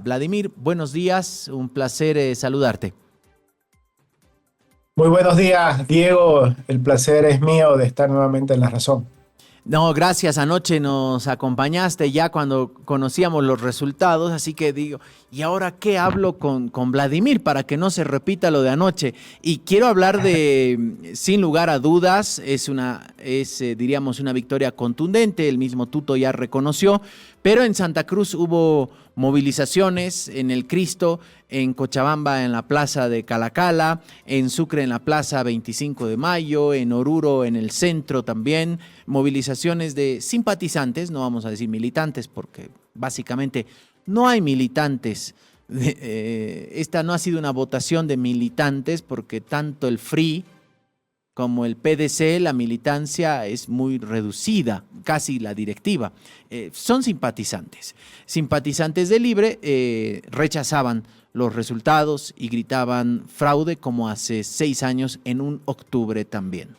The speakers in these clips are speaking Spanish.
Vladimir, buenos días, un placer saludarte. Muy buenos días, Diego. El placer es mío de estar nuevamente en La Razón. No, gracias, anoche nos acompañaste ya cuando conocíamos los resultados, así que digo, ¿y ahora qué hablo con Vladimir para que no se repita lo de anoche? Y quiero hablar de, sin lugar a dudas, diríamos, una victoria contundente, el mismo Tuto ya reconoció, pero en Santa Cruz hubo movilizaciones, en el Cristo, en Cochabamba en la plaza de Calacala, en Sucre en la plaza 25 de Mayo, en Oruro en el centro también, movilizaciones de simpatizantes, no vamos a decir militantes porque básicamente no hay militantes. Esta no ha sido una votación de militantes porque tanto el FRI como el PDC, la militancia es muy reducida, casi la directiva. Son simpatizantes. Simpatizantes de Libre rechazaban los resultados y gritaban fraude como hace 6 años en un octubre también.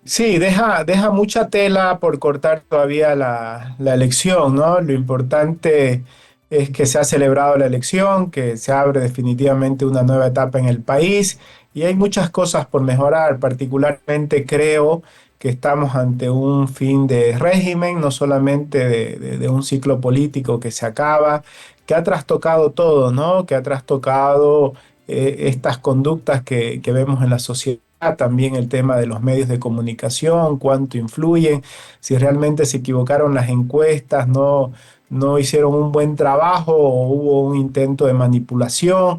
Sí, deja mucha tela por cortar todavía la elección, ¿no? Lo importante es que se ha celebrado la elección, que se abre definitivamente una nueva etapa en el país y hay muchas cosas por mejorar. Particularmente creo que estamos ante un fin de régimen, no solamente de un ciclo político que se acaba, que ha trastocado todo, ¿no? Que ha trastocado estas conductas que vemos en la sociedad. También el tema de los medios de comunicación, cuánto influyen, si realmente se equivocaron las encuestas, no hicieron un buen trabajo o hubo un intento de manipulación.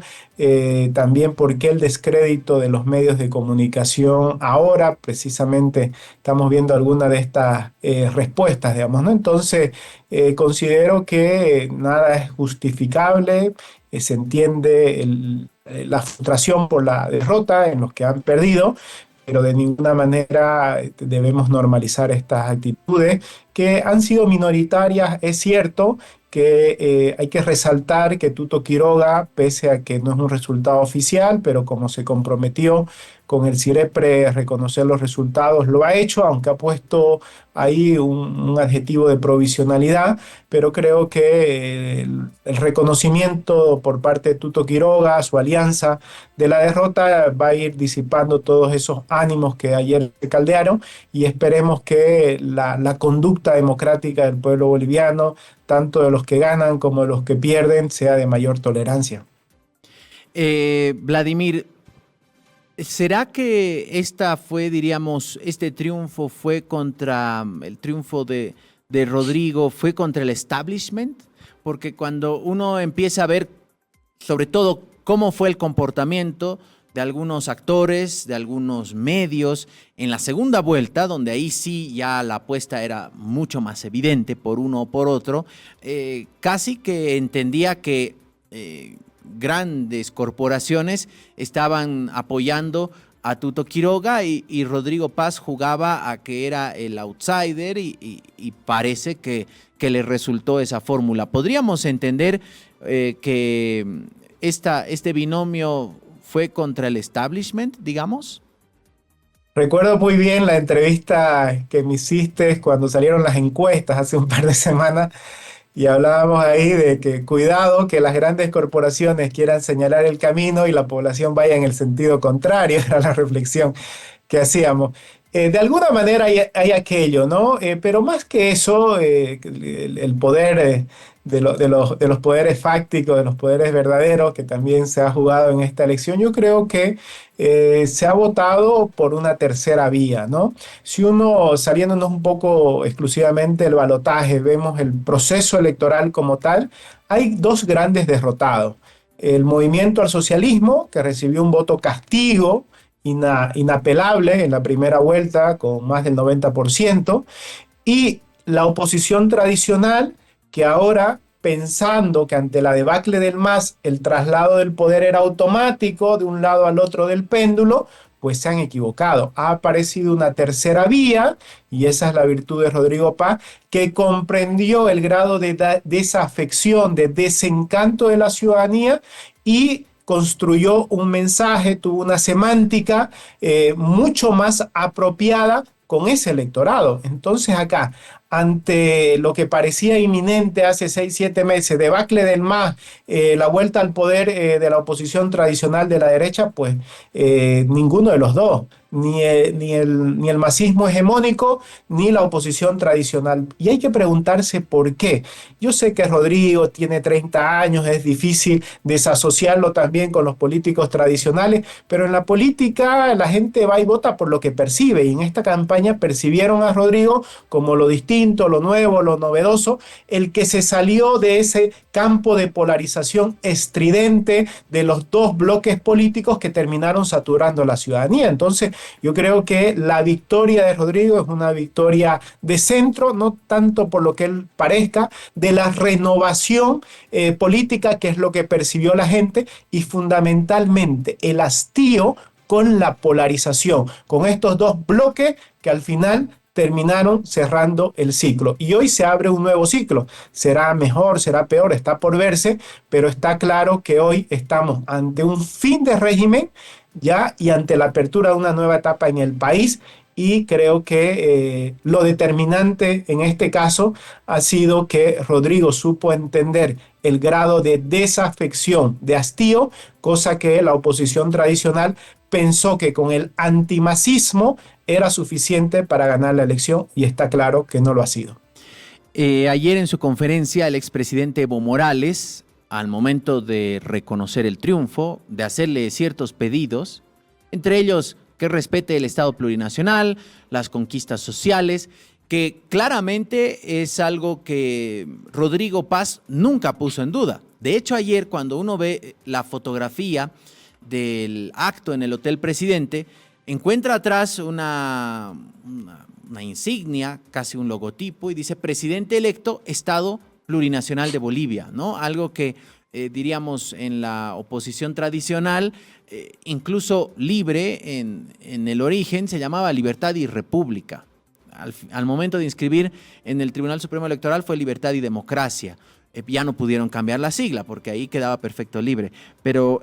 También por qué el descrédito de los medios de comunicación ahora, precisamente estamos viendo algunas de estas respuestas, digamos, ¿no? Entonces, considero que nada es justificable, se entiende la frustración por la derrota en los que han perdido, pero de ninguna manera debemos normalizar estas actitudes que han sido minoritarias. Es cierto que hay que resaltar que Tuto Quiroga, pese a que no es un resultado oficial, pero como se comprometió con el CIREPRE a reconocer los resultados, lo ha hecho, aunque ha puesto ahí un adjetivo de provisionalidad, pero creo que el reconocimiento por parte de Tuto Quiroga, su alianza de la derrota, va a ir disipando todos esos ánimos que ayer se caldearon y esperemos que la conducta democrática del pueblo boliviano, tanto de los que ganan como de los que pierden, sea de mayor tolerancia. Vladimir, ¿será que este triunfo fue contra el triunfo de Rodrigo, fue contra el establishment? Porque cuando uno empieza a ver, sobre todo, cómo fue el comportamiento de algunos actores, de algunos medios, en la segunda vuelta, donde ahí sí ya la apuesta era mucho más evidente por uno o por otro, casi que entendía que grandes corporaciones estaban apoyando a Tuto Quiroga y Rodrigo Paz jugaba a que era el outsider y parece que le resultó esa fórmula. ¿Podríamos entender que este binomio fue contra el establishment, digamos? Recuerdo muy bien la entrevista que me hiciste cuando salieron las encuestas hace un par de semanas y hablábamos ahí de que cuidado que las grandes corporaciones quieran señalar el camino y la población vaya en el sentido contrario, era la reflexión que hacíamos. De alguna manera hay aquello, ¿no? Pero más que eso, el poder de los poderes fácticos, de los poderes verdaderos, que también se ha jugado en esta elección, yo creo que se ha votado por una tercera vía, ¿no? Si uno, saliéndonos un poco exclusivamente del balotaje, vemos el proceso electoral como tal, hay dos grandes derrotados. El movimiento al socialismo, que recibió un voto castigo, inapelable en la primera vuelta con más del 90%, y la oposición tradicional que ahora, pensando que ante la debacle del MAS el traslado del poder era automático de un lado al otro del péndulo, pues se han equivocado. Ha aparecido una tercera vía, y esa es la virtud de Rodrigo Paz, que comprendió el grado de desafección, de desencanto de la ciudadanía y construyó un mensaje, tuvo una semántica mucho más apropiada con ese electorado. Entonces acá ante lo que parecía inminente hace 6, 7 meses, debacle del MAS, la vuelta al poder de la oposición tradicional de la derecha, pues ninguno de los dos, ni el masismo hegemónico, ni la oposición tradicional. Y hay que preguntarse por qué. Yo sé que Rodrigo tiene 30 años, es difícil desasociarlo también con los políticos tradicionales, pero en la política la gente va y vota por lo que percibe, y en esta campaña percibieron a Rodrigo como lo distinto, lo nuevo, lo novedoso, el que se salió de ese campo de polarización estridente de los dos bloques políticos que terminaron saturando la ciudadanía. Entonces, yo creo que la victoria de Rodrigo es una victoria de centro, no tanto por lo que él parezca, de la renovación política, que es lo que percibió la gente, y fundamentalmente el hastío con la polarización, con estos dos bloques que al final terminaron cerrando el ciclo. Y hoy se abre un nuevo ciclo. Será mejor, será peor, está por verse, pero está claro que hoy estamos ante un fin de régimen ya y ante la apertura de una nueva etapa en el país. Y creo que lo determinante en este caso ha sido que Rodrigo supo entender el grado de desafección, de hastío, cosa que la oposición tradicional pensó que con el antimasismo era suficiente para ganar la elección, y está claro que no lo ha sido. Ayer en su conferencia, el expresidente Evo Morales, al momento de reconocer el triunfo, de hacerle ciertos pedidos, entre ellos que respete el Estado plurinacional, las conquistas sociales, que claramente es algo que Rodrigo Paz nunca puso en duda. De hecho, ayer cuando uno ve la fotografía del acto en el Hotel Presidente, encuentra atrás una insignia, casi un logotipo, y dice Presidente electo, Estado plurinacional de Bolivia, ¿no? Algo que diríamos en la oposición tradicional, incluso libre en el origen, se llamaba Libertad y República. Al momento de inscribir en el Tribunal Supremo Electoral fue Libertad y Democracia. Ya no pudieron cambiar la sigla porque ahí quedaba perfecto libre, pero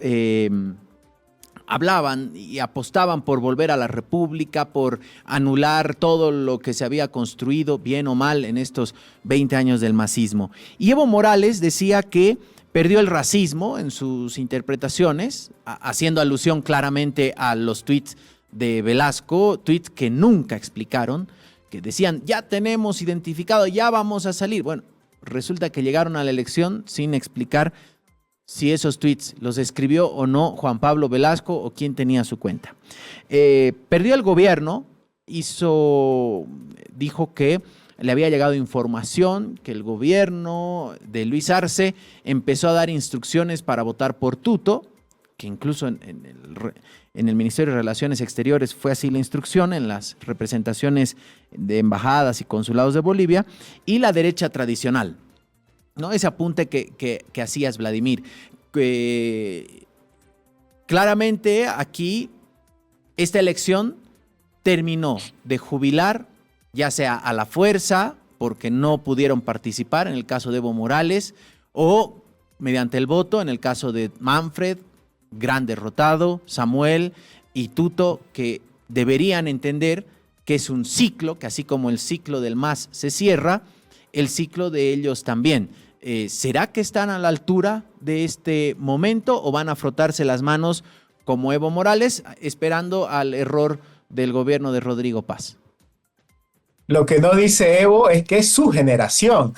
hablaban y apostaban por volver a la República, por anular todo lo que se había construido, bien o mal, en estos 20 años del masismo. Y Evo Morales decía que perdió el racismo en sus interpretaciones, haciendo alusión claramente a los tweets de Velasco, tweets que nunca explicaron, que decían, ya tenemos identificado, ya vamos a salir. Bueno, resulta que llegaron a la elección sin explicar si esos tweets los escribió o no Juan Pablo Velasco o quién tenía su cuenta. Perdió el gobierno, dijo que le había llegado información que el gobierno de Luis Arce empezó a dar instrucciones para votar por Tuto, que incluso en el Ministerio de Relaciones Exteriores fue así la instrucción, en las representaciones de embajadas y consulados de Bolivia, y la derecha tradicional, ¿no? Ese apunte que hacías, Vladimir. Claramente aquí esta elección terminó de jubilar, ya sea a la fuerza, porque no pudieron participar en el caso de Evo Morales, o mediante el voto en el caso de Manfred, gran derrotado, Samuel y Tuto, que deberían entender que es un ciclo, que así como el ciclo del MAS se cierra, el ciclo de ellos también. ¿Será que están a la altura de este momento o van a frotarse las manos como Evo Morales, esperando al error del gobierno de Rodrigo Paz? Lo que no dice Evo es que es su generación.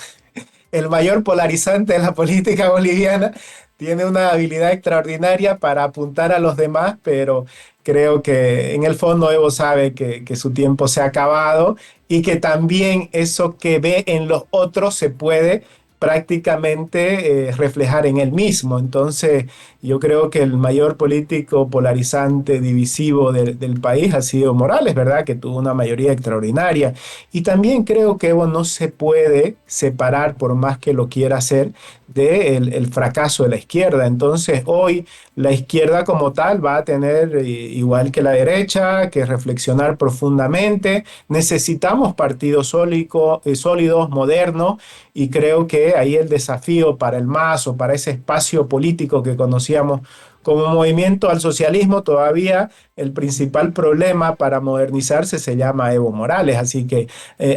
El mayor polarizante de la política boliviana tiene una habilidad extraordinaria para apuntar a los demás, pero creo que en el fondo Evo sabe que su tiempo se ha acabado, y que también eso que ve en los otros se puede prácticamente reflejar en él mismo. Entonces, yo creo que el mayor político polarizante, divisivo del país ha sido Morales, ¿verdad? Que tuvo una mayoría extraordinaria. Y también creo que Evo no se puede separar, por más que lo quiera hacer, del fracaso de la izquierda. Entonces, hoy la izquierda como tal va a tener, igual que la derecha, que reflexionar profundamente. Necesitamos partidos sólidos, modernos, y creo que ahí el desafío para el MAS o para ese espacio político que conocíamos como movimiento al socialismo todavía el principal problema para modernizarse se llama Evo Morales. Así que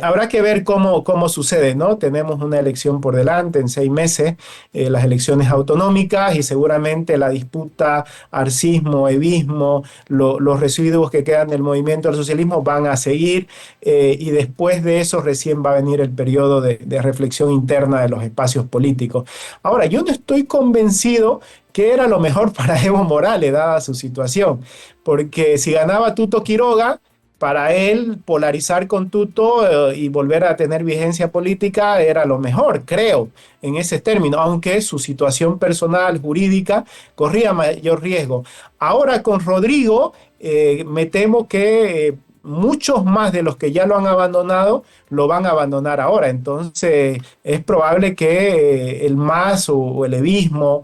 habrá que ver cómo sucede, ¿no? Tenemos una elección por delante en 6 meses, las elecciones autonómicas, y seguramente la disputa arcismo-evismo, los residuos que quedan del movimiento al socialismo van a seguir, y después de eso recién va a venir el periodo de reflexión interna de los espacios políticos. Ahora, yo no estoy convencido que era lo mejor para Evo Morales, dada su situación, porque si ganaba Tuto Quiroga, para él polarizar con Tuto y volver a tener vigencia política era lo mejor, creo, en ese término, aunque su situación personal, jurídica, corría mayor riesgo. Ahora con Rodrigo, me temo que muchos más de los que ya lo han abandonado lo van a abandonar ahora. Entonces es probable que el MAS o el evismo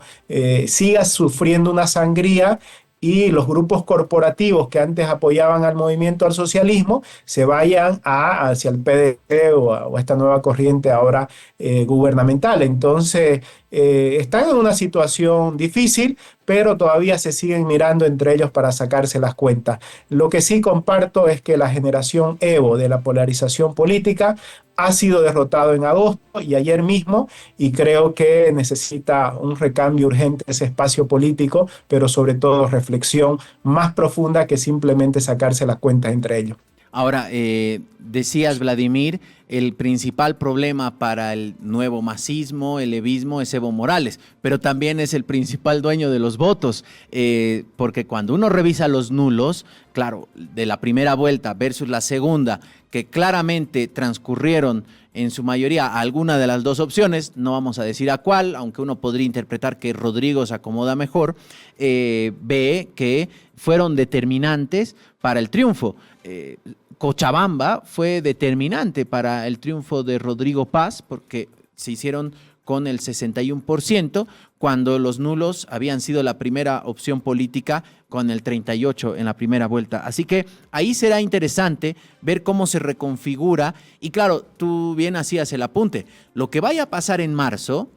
siga sufriendo una sangría, y los grupos corporativos que antes apoyaban al movimiento al socialismo se vayan hacia el PDT o a esta nueva corriente ahora gubernamental. Entonces están en una situación difícil, pero todavía se siguen mirando entre ellos para sacarse las cuentas. Lo que sí comparto es que la generación Evo de la polarización política ha sido derrotado en agosto y ayer mismo, y creo que necesita un recambio urgente ese espacio político, pero sobre todo reflexión más profunda que simplemente sacarse las cuentas entre ellos. Ahora, decías, Vladimir, el principal problema para el nuevo masismo, el evismo, es Evo Morales, pero también es el principal dueño de los votos, porque cuando uno revisa los nulos, claro, de la primera vuelta versus la segunda, que claramente transcurrieron en su mayoría a alguna de las dos opciones, no vamos a decir a cuál, aunque uno podría interpretar que Rodrigo se acomoda mejor, ve que fueron determinantes para el triunfo. Cochabamba fue determinante para el triunfo de Rodrigo Paz, porque se hicieron con el 61%, cuando los nulos habían sido la primera opción política con el 38% en la primera vuelta. Así que ahí será interesante ver cómo se reconfigura. Y claro, tú bien hacías el apunte. Lo que vaya a pasar en marzo,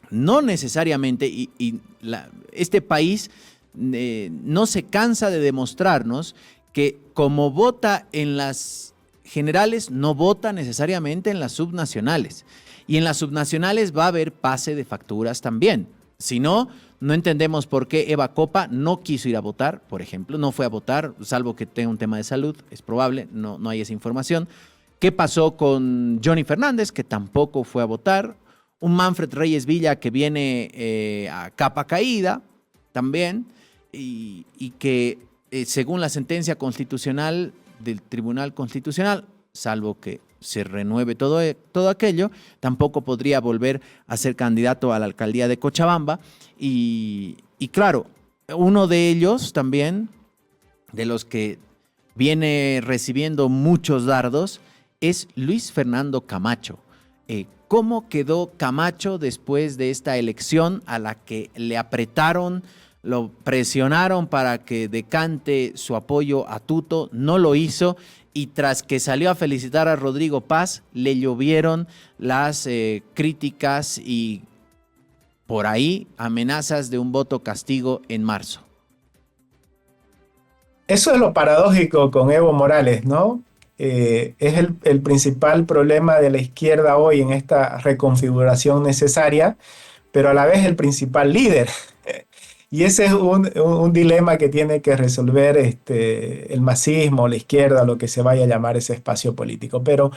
no necesariamente, este país no se cansa de demostrarnos que como vota en las generales, no vota necesariamente en las subnacionales. Y en las subnacionales va a haber pase de facturas también. Si no, no entendemos por qué Eva Copa no quiso ir a votar, por ejemplo, no fue a votar, salvo que tenga un tema de salud, es probable, no hay esa información. ¿Qué pasó con Johnny Fernández, que tampoco fue a votar? Un Manfred Reyes Villa que viene a capa caída también, y que según la sentencia constitucional del Tribunal Constitucional, salvo que se renueve todo aquello, tampoco podría volver a ser candidato a la alcaldía de Cochabamba. Y claro, uno de ellos también, de los que viene recibiendo muchos dardos, es Luis Fernando Camacho. ¿Cómo quedó Camacho después de esta elección a la que le apretaron, lo presionaron para que decante su apoyo a Tuto? No lo hizo, y tras que salió a felicitar a Rodrigo Paz, le llovieron las críticas y por ahí amenazas de un voto castigo en marzo. Eso es lo paradójico con Evo Morales, ¿no? Es el principal problema de la izquierda hoy en esta reconfiguración necesaria, pero a la vez el principal líder. Y ese es un dilema que tiene que resolver el masismo, la izquierda, lo que se vaya a llamar ese espacio político. Pero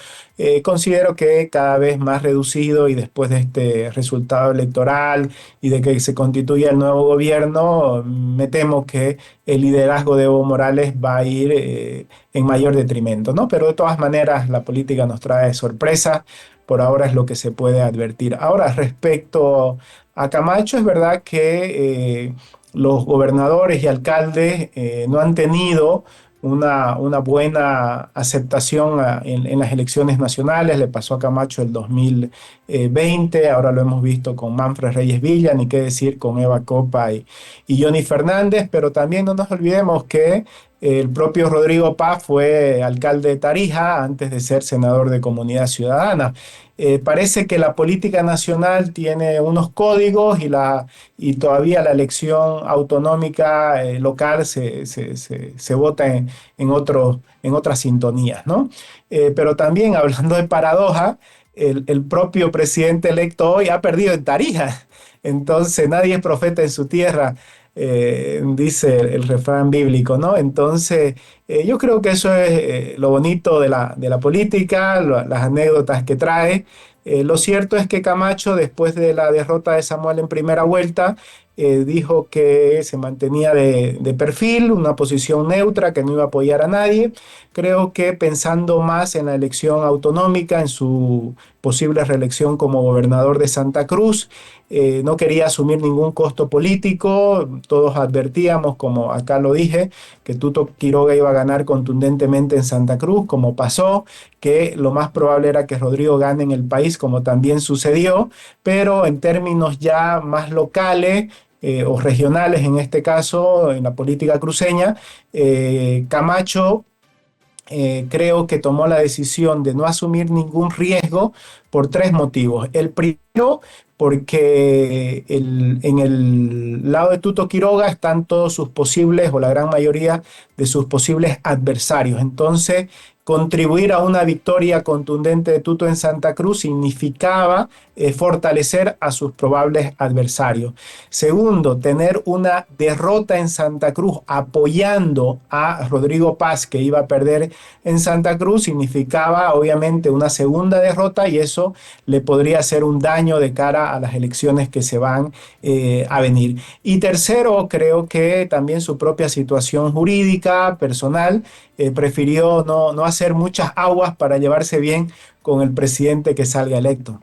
considero que cada vez más reducido, y después de este resultado electoral y de que se constituya el nuevo gobierno, me temo que el liderazgo de Evo Morales va a ir en mayor detrimento, ¿no? Pero de todas maneras la política nos trae sorpresas. Por ahora es lo que se puede advertir. Ahora, respecto a Camacho, es verdad que los gobernadores y alcaldes no han tenido una buena aceptación en las elecciones nacionales. Le pasó a Camacho el 2020, ahora lo hemos visto con Manfred Reyes Villa, ni qué decir con Eva Copa y Johnny Fernández, pero también no nos olvidemos que El propio Rodrigo Paz fue alcalde de Tarija antes de ser senador de Comunidad Ciudadana. Parece que la política nacional tiene unos códigos y todavía la elección autonómica local se vota en otras sintonías, ¿no? Pero también hablando de paradoja, el propio presidente electo hoy ha perdido en Tarija. Entonces nadie es profeta en su tierra, dice el refrán bíblico, ¿no? Entonces yo creo que eso es lo bonito de la política, las anécdotas que trae. Lo cierto es que Camacho, después de la derrota de Samuel en primera vuelta, dijo que se mantenía de perfil, una posición neutra, que no iba a apoyar a nadie. Creo que pensando más en la elección autonómica, en su posible reelección como gobernador de Santa Cruz, no quería asumir ningún costo político. Todos advertíamos, como acá lo dije, que Tuto Quiroga iba a ganar contundentemente en Santa Cruz, como pasó, que lo más probable era que Rodrigo gane en el país, como también sucedió, pero en términos ya más locales, o regionales en este caso, en la política cruceña, Camacho creo que tomó la decisión de no asumir ningún riesgo por tres motivos. El primero, porque en el lado de Tuto Quiroga están todos sus posibles, o la gran mayoría de sus posibles adversarios. Entonces, contribuir a una victoria contundente de Tuto en Santa Cruz significaba fortalecer a sus probables adversarios. Segundo, tener una derrota en Santa Cruz apoyando a Rodrigo Paz, que iba a perder en Santa Cruz, significaba obviamente una segunda derrota, y eso le podría hacer un daño de cara a las elecciones que se van a venir. Y tercero, creo que también su propia situación jurídica, personal, prefirió no hacer muchas aguas para llevarse bien con el presidente que salga electo.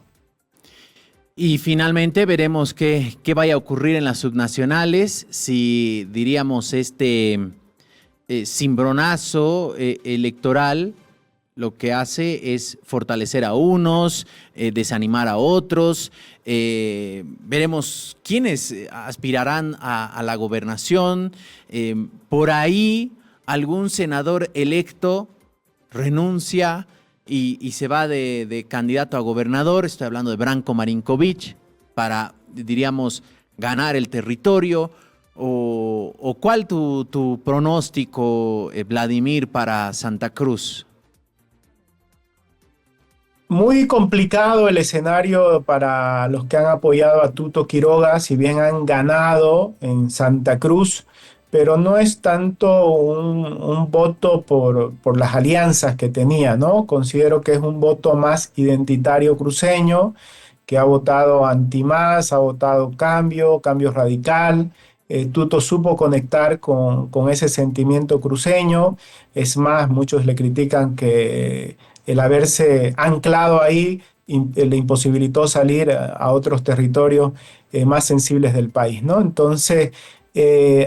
Y finalmente veremos qué vaya a ocurrir en las subnacionales, si diríamos cimbronazo electoral lo que hace es fortalecer a unos, desanimar a otros. Veremos quiénes aspirarán a la gobernación. Por ahí algún senador electo renuncia y se va de candidato a gobernador. Estoy hablando de Branko Marinkovic para, diríamos, ganar el territorio. ¿O cuál tu pronóstico, Vladimir, para Santa Cruz? Muy complicado el escenario para los que han apoyado a Tuto Quiroga, si bien han ganado en Santa Cruz, pero no es tanto un voto por las alianzas que tenía, ¿no? Considero que es un voto más identitario cruceño, que ha votado anti-más, ha votado cambio radical. Tuto supo conectar con ese sentimiento cruceño. Es más, muchos le critican que el haberse anclado ahí le imposibilitó salir a otros territorios más sensibles del país, ¿no? Entonces,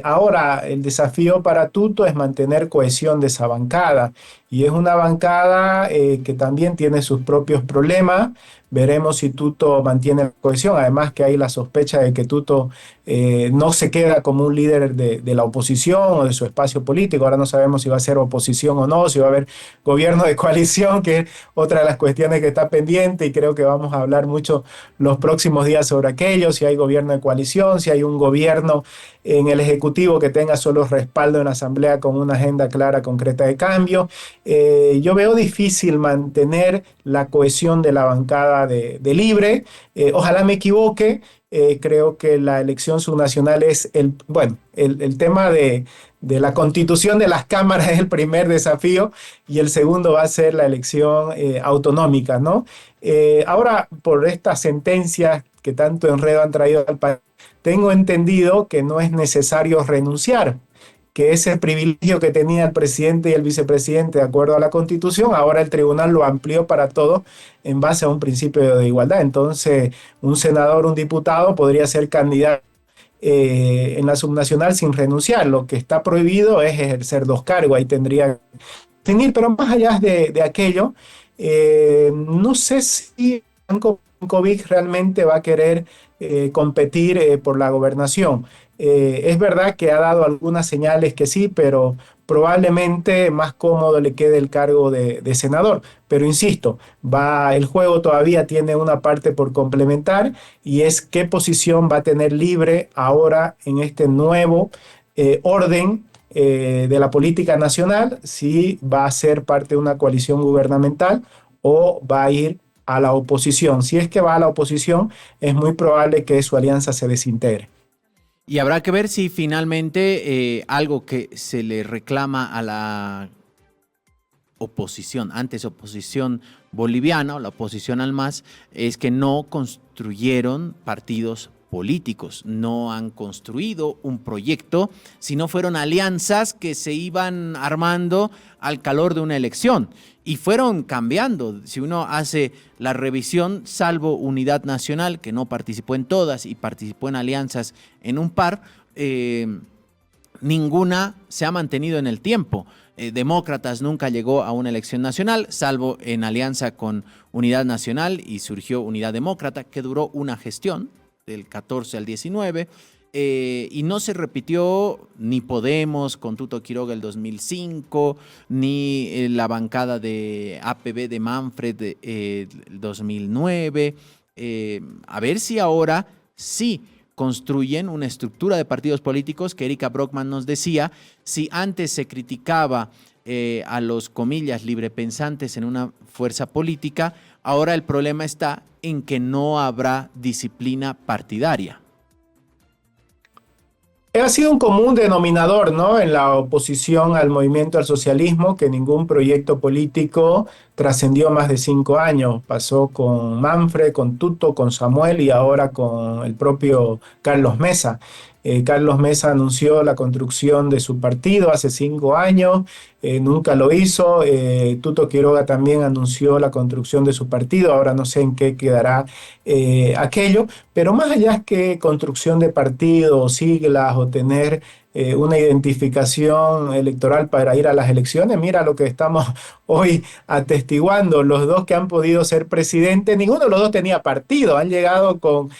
ahora el desafío para Tuto es mantener cohesión de esa bancada, y es una bancada que también tiene sus propios problemas. Veremos si Tuto mantiene la cohesión, además que hay la sospecha de que Tuto no se queda como un líder de la oposición o de su espacio político. Ahora no sabemos si va a ser oposición o no, si va a haber gobierno de coalición, que es otra de las cuestiones que está pendiente, y creo que vamos a hablar mucho los próximos días sobre aquello, si hay gobierno de coalición, si hay un gobierno en el Ejecutivo que tenga solo respaldo en la Asamblea con una agenda clara, concreta de cambio. Yo veo difícil mantener la cohesión de la bancada de Libre. Ojalá me equivoque. Creo que la elección subnacional es el tema de la constitución de las cámaras es el primer desafío, y el segundo va a ser la elección autonómica, ¿no? Ahora, por estas sentencias que tanto enredo han traído al país, tengo entendido que no es necesario renunciar, que ese privilegio que tenía el presidente y el vicepresidente de acuerdo a la Constitución, ahora el tribunal lo amplió para todos en base a un principio de igualdad. Entonces, un senador, un diputado podría ser candidato en la subnacional sin renunciar. Lo que está prohibido es ejercer dos cargos, ahí tendría que definir, pero más allá de aquello, no sé si Yankovic realmente va a querer competir por la gobernación. Es verdad que ha dado algunas señales que sí, pero probablemente más cómodo le quede el cargo de senador. Pero insisto, el juego todavía tiene una parte por complementar y es qué posición va a tener libre ahora en este nuevo orden de la política nacional, si va a ser parte de una coalición gubernamental o va a ir a la oposición. Si es que va a la oposición, es muy probable que su alianza se desintegre. Y habrá que ver si finalmente algo que se le reclama a la oposición, antes oposición boliviana o la oposición al MAS, es que no construyeron partidos políticos, no han construido un proyecto, sino fueron alianzas que se iban armando al calor de una elección y fueron cambiando. Si uno hace la revisión, salvo Unidad Nacional, que no participó en todas y participó en alianzas en un par, ninguna se ha mantenido en el tiempo. Demócratas nunca llegó a una elección nacional, salvo en alianza con Unidad Nacional y surgió Unidad Demócrata, que duró una gestión del 14 al 19, y no se repitió ni Podemos con Tuto Quiroga el 2005, ni la bancada de APB de Manfred el 2009. A ver si ahora sí construyen una estructura de partidos políticos que Erika Brockman nos decía, si antes se criticaba a los, comillas, librepensantes en una fuerza política, ahora el problema está en que no habrá disciplina partidaria. Ha sido un común denominador, ¿no?, en la oposición al movimiento al socialismo, que ningún proyecto político trascendió más de 5 años. Pasó con Manfred, con Tuto, con Samuel y ahora con el propio Carlos Mesa. Carlos Mesa anunció la construcción de su partido hace 5 años, nunca lo hizo. Tuto Quiroga también anunció la construcción de su partido, ahora no sé en qué quedará aquello, pero más allá que construcción de partido o siglas o tener una identificación electoral para ir a las elecciones, mira lo que estamos hoy atestiguando. Los dos que han podido ser presidentes, ninguno de los dos tenía partido, han llegado con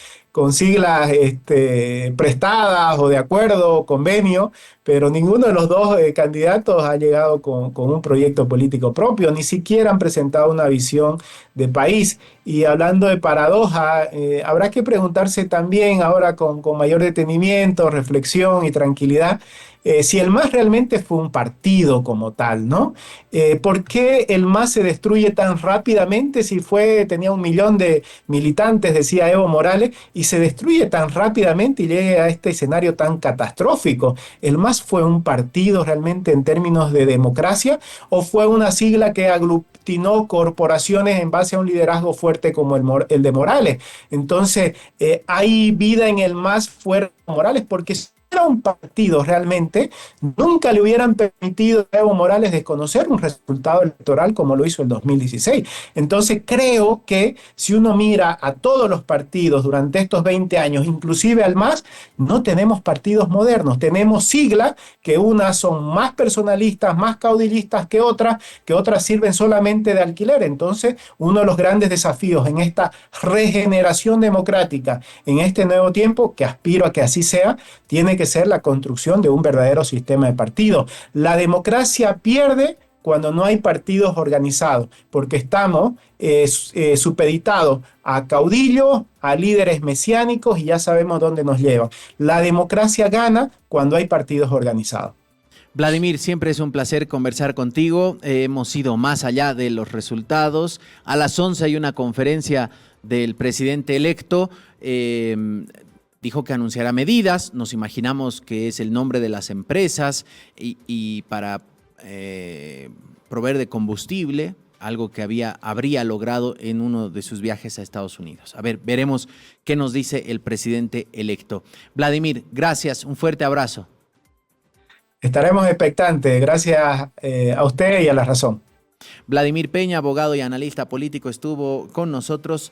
siglas prestadas o de acuerdo o convenio, pero ninguno de los dos candidatos ha llegado con un proyecto político propio, ni siquiera han presentado una visión de país. Y hablando de paradoja, habrá que preguntarse también ahora con mayor detenimiento, reflexión y tranquilidad, si el MAS realmente fue un partido como tal, ¿no? ¿Por qué el MAS se destruye tan rápidamente si tenía 1 millón de militantes, decía Evo Morales, y se destruye tan rápidamente y llega a este escenario tan catastrófico? ¿El MAS fue un partido realmente en términos de democracia o fue una sigla que aglutinó corporaciones en base a un liderazgo fuerte como el de Morales? Entonces, ¿hay vida en el MAS fuera de Morales? Porque era un partido realmente, nunca le hubieran permitido a Evo Morales desconocer un resultado electoral como lo hizo el 2016. Entonces creo que si uno mira a todos los partidos durante estos 20 años, inclusive al MAS, no tenemos partidos modernos, tenemos siglas que unas son más personalistas, más caudillistas que otras sirven solamente de alquiler. Entonces, uno de los grandes desafíos en esta regeneración democrática, en este nuevo tiempo, que aspiro a que así sea, tiene que ser la construcción de un verdadero sistema de partidos. La democracia pierde cuando no hay partidos organizados, porque estamos supeditados a caudillos, a líderes mesiánicos y ya sabemos dónde nos llevan. La democracia gana cuando hay partidos organizados. Vladimir, siempre es un placer conversar contigo. Hemos ido más allá de los resultados. A las 11 hay una conferencia del presidente electo. Dijo que anunciará medidas, nos imaginamos que es el nombre de las empresas y para proveer de combustible, algo que habría logrado en uno de sus viajes a Estados Unidos. A ver, veremos qué nos dice el presidente electo. Vladimir, gracias, un fuerte abrazo. Estaremos expectantes, gracias a usted y a La Razón. Vladimir Peña, abogado y analista político, estuvo con nosotros